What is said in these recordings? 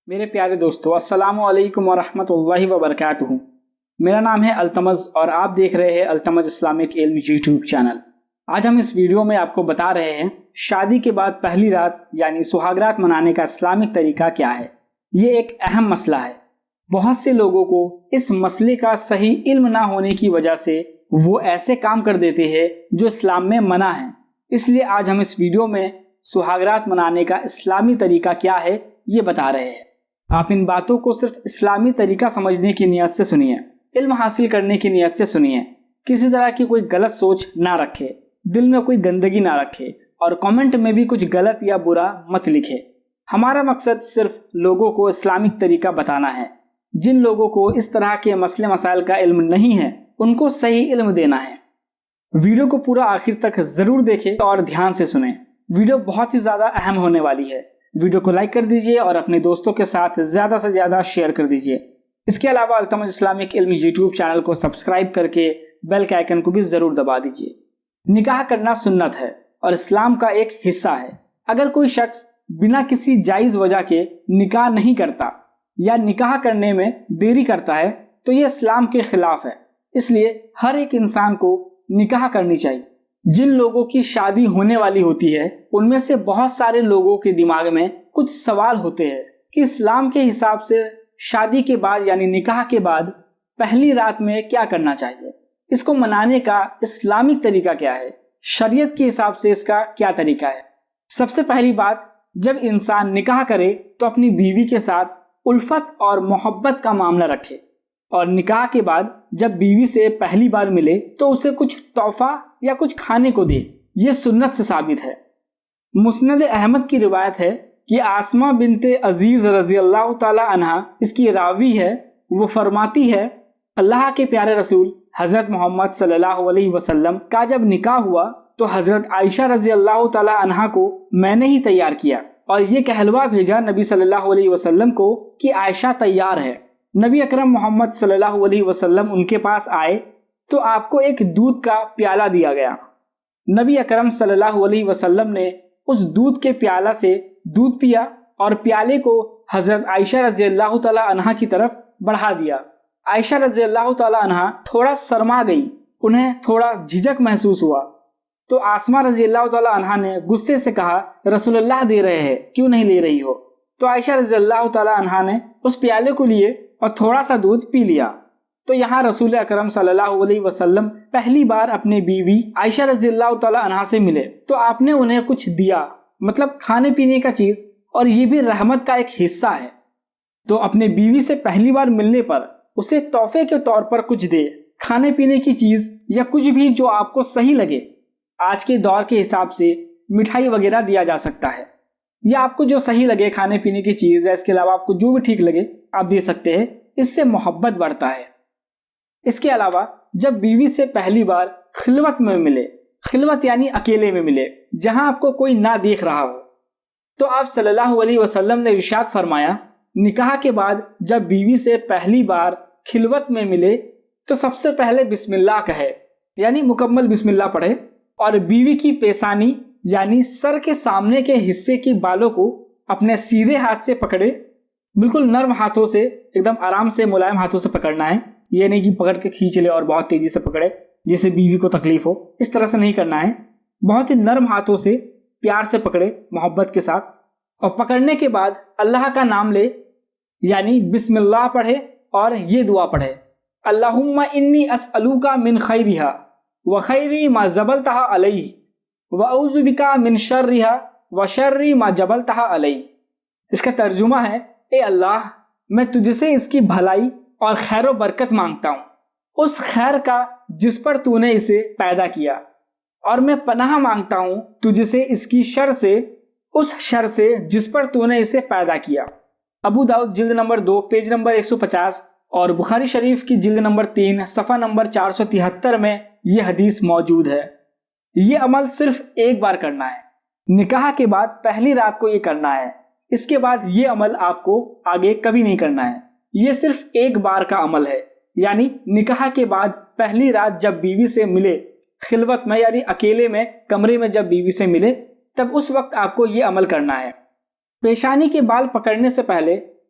میرے پیارے دوستو، السلام علیکم ورحمۃ اللہ وبرکاتہ۔ میرا نام ہے التمز اور آپ دیکھ رہے ہیں التمز اسلامک علم یوٹیوب چینل۔ آج ہم اس ویڈیو میں آپ کو بتا رہے ہیں شادی کے بعد پہلی رات یعنی سہاگ رات منانے کا اسلامک طریقہ کیا ہے۔ یہ ایک اہم مسئلہ ہے۔ بہت سے لوگوں کو اس مسئلے کا صحیح علم نہ ہونے کی وجہ سے وہ ایسے کام کر دیتے ہیں جو اسلام میں منع ہیں۔ اس لیے آج ہم اس ویڈیو میں سہاگ رات منانے کا اسلامی طریقہ کیا ہے یہ بتا رہے ہیں۔ آپ ان باتوں کو صرف اسلامی طریقہ سمجھنے کی نیت سے سنیے، علم حاصل کرنے کی نیت سے سنیے، کسی طرح کی کوئی غلط سوچ نہ رکھے، دل میں کوئی گندگی نہ رکھے اور کامنٹ میں بھی کچھ غلط یا برا مت لکھے۔ ہمارا مقصد صرف لوگوں کو اسلامک طریقہ بتانا ہے۔ جن لوگوں کو اس طرح کے مسئلے مسائل کا علم نہیں ہے ان کو صحیح علم دینا ہے۔ ویڈیو کو پورا آخر تک ضرور دیکھیں اور دھیان سے سنیں۔ ویڈیو بہت ہی زیادہ اہم ہونے والی ہے۔ ویڈیو کو لائک کر دیجئے اور اپنے دوستوں کے ساتھ زیادہ سے زیادہ شیئر کر دیجئے۔ اس کے علاوہ التمز اسلامک علم یوٹیوب چینل کو سبسکرائب کر کے بیل کے آئیکن کو بھی ضرور دبا دیجئے۔ نکاح کرنا سنت ہے اور اسلام کا ایک حصہ ہے۔ اگر کوئی شخص بنا کسی جائز وجہ کے نکاح نہیں کرتا یا نکاح کرنے میں دیری کرتا ہے تو یہ اسلام کے خلاف ہے۔ اس لیے ہر ایک انسان کو نکاح کرنی چاہیے۔ جن لوگوں کی شادی ہونے والی ہوتی ہے ان میں سے بہت سارے لوگوں کے دماغ میں کچھ سوال ہوتے ہیں کہ اسلام کے حساب سے شادی کے بعد یعنی نکاح کے بعد پہلی رات میں کیا کرنا چاہیے، اس کو منانے کا اسلامک طریقہ کیا ہے، شریعت کے حساب سے اس کا کیا طریقہ ہے۔ سب سے پہلی بات، جب انسان نکاح کرے تو اپنی بیوی کے ساتھ الفت اور محبت کا معاملہ رکھے، اور نکاح کے بعد جب بیوی سے پہلی بار ملے تو اسے کچھ تحفہ یا کچھ کھانے کو دے۔ یہ سنت سے ثابت ہے۔ مسند احمد کی روایت ہے کہ آسمہ بنت عزیز رضی اللہ تعالی عنہ اس کی راوی ہے، وہ فرماتی ہے اللہ کے پیارے رسول حضرت محمد صلی اللہ علیہ وسلم کا جب نکاح ہوا تو حضرت عائشہ رضی اللہ تعالی عنہ کو میں نے ہی تیار کیا اور یہ کہلوا بھیجا نبی صلی اللہ علیہ وسلم کو کہ عائشہ تیار ہے۔ نبی اکرم محمد صلی اللہ علیہ وسلم ان کے پاس آئے تو آپ کو ایک دودھ کا پیالہ دیا گیا۔ نبی اکرم صلی اللہ علیہ وسلم نے اس دودھ کے پیالہ سے دودھ پیا اور پیالے کو حضرت عائشہ رضی اللہ تعالی عنہ کی طرف بڑھا دیا۔ عائشہ رضی اللہ تعالی عنہ تھوڑا شرما گئی، انہیں تھوڑا جھجک محسوس ہوا، تو آسمہ رضی اللہ تعالی عنہ نے غصے سے کہا رسول اللہ دے رہے ہیں، کیوں نہیں لے رہی ہو؟ تو عائشہ رضی اللہ تعالی عنہ نے اس پیالے کو لیے اور تھوڑا سا دودھ پی لیا۔ تو یہاں رسول اکرم صلی اللہ علیہ وسلم پہلی بار اپنے بیوی عائشہ رضی اللہ تعالی عنہ سے ملے تو آپ نے انہیں کچھ دیا، مطلب کھانے پینے کا چیز، اور یہ بھی رحمت کا ایک حصہ ہے۔ تو اپنے بیوی سے پہلی بار ملنے پر اسے تحفے کے طور پر کچھ دے، کھانے پینے کی چیز یا کچھ بھی جو آپ کو صحیح لگے۔ آج کے دور کے حساب سے مٹھائی وغیرہ دیا جا سکتا ہے، یا آپ کو جو صحیح لگے کھانے پینے کی چیز ہے، اس کے علاوہ آپ کو جو بھی ٹھیک لگے آپ دے سکتے ہیں، اس سے محبت بڑھتا ہے۔ اس کے علاوہ جب بیوی سے پہلی بار خلوت میں ملے، خلوت یعنی اکیلے میں ملے، جہاں آپ کو کوئی نہ دیکھ رہا ہو، تو آپ صلی اللہ علیہ وسلم نے ارشاد فرمایا نکاح کے بعد جب بیوی سے پہلی بار خلوت میں ملے تو سب سے پہلے بسم اللہ کہے، یعنی مکمل بسم اللہ پڑھے، اور بیوی کی پیشانی یعنی سر کے سامنے کے حصے کی بالوں کو اپنے سیدھے ہاتھ سے پکڑے، بالکل نرم ہاتھوں سے، ایک دم آرام سے ملائم ہاتھوں سے پکڑنا ہے، یہ نہیں کہ پکڑ کے کھینچ لے اور بہت تیزی سے پکڑے جس سے بیوی کو تکلیف ہو، اس طرح سے نہیں کرنا ہے۔ بہت ہی نرم ہاتھوں سے پیار سے پکڑے، محبت کے ساتھ، اور پکڑنے کے بعد اللہ کا نام لے، یعنی بسم اللہ پڑھے اور یہ دعا پڑھے اللہم انی اسألوک من خیرہا وخیر ما جبلتہا علیہ واعوذ بک من شرہا وشر ما جبلتہا علیہ۔ اس کا ترجمہ ہے اے اللہ، میں تجھ سے اس کی بھلائی اور خیر و برکت مانگتا ہوں، اس خیر کا جس پر تو نے اسے پیدا کیا، اور میں پناہ مانگتا ہوں تجھ سے اس کی شر سے، اس شر سے جس پر تو نے اسے پیدا کیا۔ ابو داؤد جلد نمبر 2 پیج نمبر 150 اور بخاری شریف کی جلد نمبر 3 صفحہ نمبر 473 میں یہ حدیث موجود ہے۔ یہ عمل صرف ایک بار کرنا ہے، نکاح کے بعد پہلی رات کو یہ کرنا ہے، اس کے بعد یہ عمل آپ کو آگے کبھی نہیں کرنا ہے۔ یہ صرف ایک بار کا عمل ہے، یعنی نکاح کے بعد پہلی رات جب بیوی سے ملے خلوت میں، یعنی اکیلے میں کمرے میں جب بیوی سے ملے تب اس وقت آپ کو یہ عمل کرنا ہے۔ پیشانی کے بال پکڑنے سے پہلے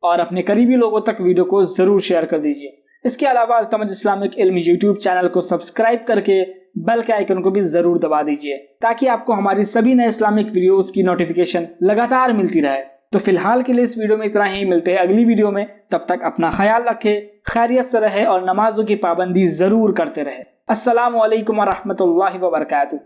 اور اپنے قریبی لوگوں تک ویڈیو کو ضرور شیئر کر دیجیے۔ اس کے علاوہ التمج اسلامک علم یوٹیوب چینل کو سبسکرائب کر کے بیل کے آئیکن کو بھی ضرور دبا دیجیے تاکہ آپ کو ہماری سبھی نئے اسلامک ویڈیوز کی نوٹیفیکیشن لگاتار ملتی رہے۔ تو فی الحال کے لیے اس ویڈیو میں اتنا ہی، ملتے ہیں اگلی ویڈیو میں، تب تک اپنا خیال رکھے، خیریت سے رہے اور نمازوں کی پابندی ضرور کرتے رہے۔ السلام علیکم ورحمۃ اللہ وبرکاتہ۔